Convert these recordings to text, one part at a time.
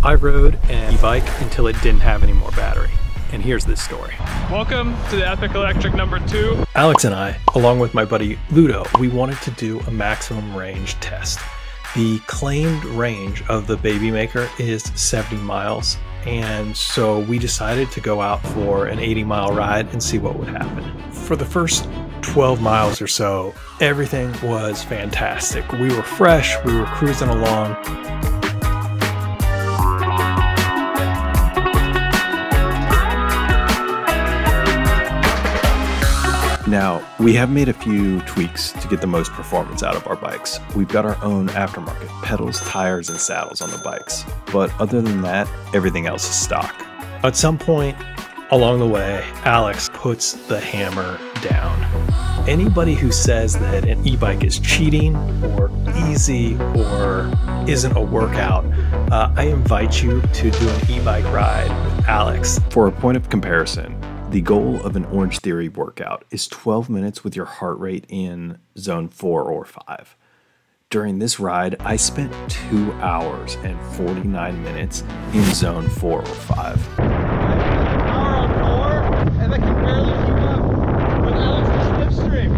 I rode an e-bike until it didn't have any more battery. And here's this story. Welcome to the Epic Electric #2. Alex and I, along with my buddy Ludo, we wanted to do a maximum range test. The claimed range of the Babymaker is 70 miles. And so we decided to go out for an 80-mile ride and see what would happen. For the first 12 miles or so, everything was fantastic. We were fresh, we were cruising along. Now, we have made a few tweaks to get the most performance out of our bikes. We've got our own aftermarket pedals, tires, and saddles on the bikes. But other than that, everything else is stock. At some point along the way, Alex puts the hammer down. Anybody who says that an e-bike is cheating or easy or isn't a workout, I invite you to do an e-bike ride with Alex. For a point of comparison, the goal of an Orange Theory workout is 12 minutes with your heart rate in zone 4 or 5. During this ride, I spent 2 hours and 49 minutes in zone 4 or 5. Power on 4, and I can barely keep up with Alex's slipstream.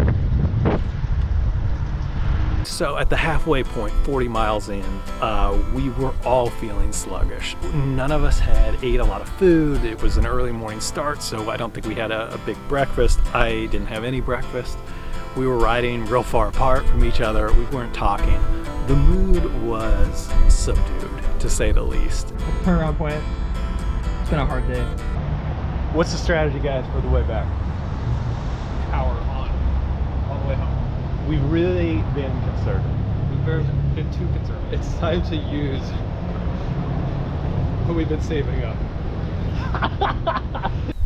So at the halfway point, 40 miles in, we were all feeling sluggish. None of us had ate a lot of food. It was an early morning start, so I don't think we had a big breakfast. I didn't have any breakfast. We were riding real far apart from each other. We weren't talking. The mood was subdued, to say the least. Turnaround point. It's been a hard day. What's the strategy, guys, for the way back? Power on all the way home. We've really been conservative. We've been too conservative. It's time to use what we've been saving up.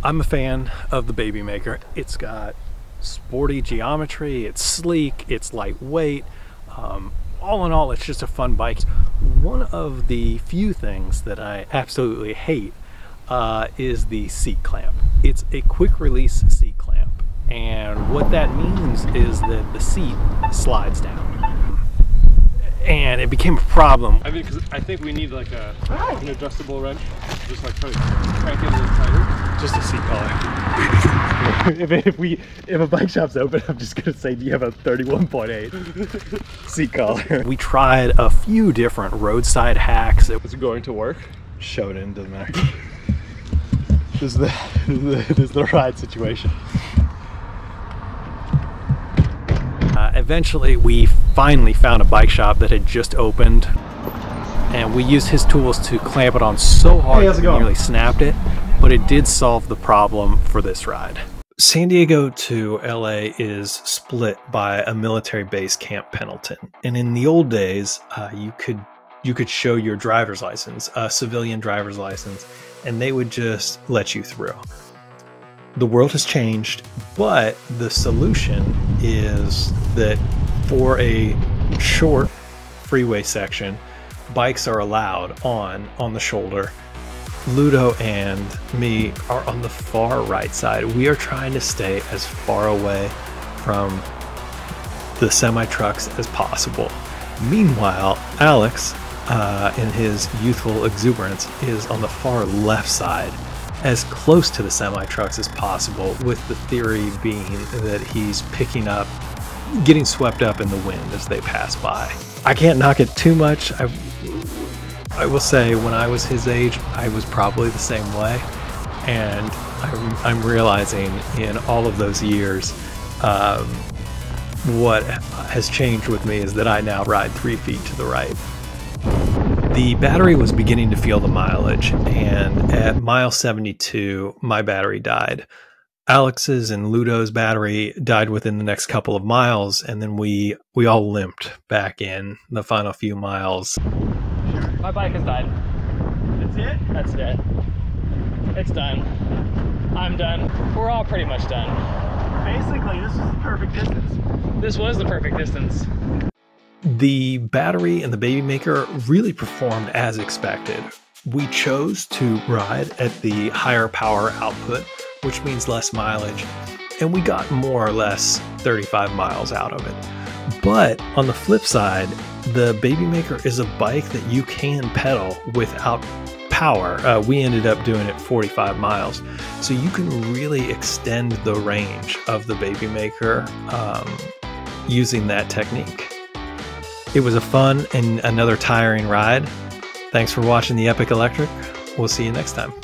I'm a fan of the Babymaker. It's got sporty geometry, it's sleek, it's lightweight. All in all, it's just a fun bike. One of the few things that I absolutely hate is the seat clamp. It's a quick release seat clamp. And what that means is that the seat slides down. And it became a problem. I mean, because I think we need like an adjustable wrench. Just like try to crank it a little tighter. Just a seat collar. if a bike shop's open, I'm just gonna say, do you have a 31.8 seat collar? We tried a few different roadside hacks. Is it going to work? Show it in, doesn't matter. This is the ride situation. Eventually, we finally found a bike shop that had just opened, and we used his tools to clamp it on so hard that it nearly snapped it, but it did solve the problem for this ride. San Diego to LA is split by a military base, Camp Pendleton, and in the old days, you could show your driver's license, a civilian driver's license, and they would just let you through. The world has changed, but the solution is that for a short freeway section, bikes are allowed on the shoulder. Ludo and me are on the far right side. We are trying to stay as far away from the semi-trucks as possible. Meanwhile, Alex, in his youthful exuberance, is on the far left side, as close to the semi-trucks as possible, with the theory being that he's getting swept up in the wind as they pass by. I can't knock it too much. I will say, when I was his age, I was probably the same way, and I'm realizing in all of those years, what has changed with me is that I now ride 3 feet to the right. The battery was beginning to feel the mileage, and at mile 72, my battery died. Alex's and Ludo's battery died within the next couple of miles, and then we all limped back in the final few miles. My bike has died. That's it? That's it. It's done. I'm done. We're all pretty much done. Basically, this was the perfect distance. This was the perfect distance. The battery and the Babymaker really performed as expected. We chose to ride at the higher power output, which means less mileage, and we got more or less 35 miles out of it. But on the flip side, the Babymaker is a bike that you can pedal without power. We ended up doing it 45 miles. So you can really extend the range of the Babymaker using that technique. It was a fun and another tiring ride. Thanks for watching the Epic Electric. We'll see you next time.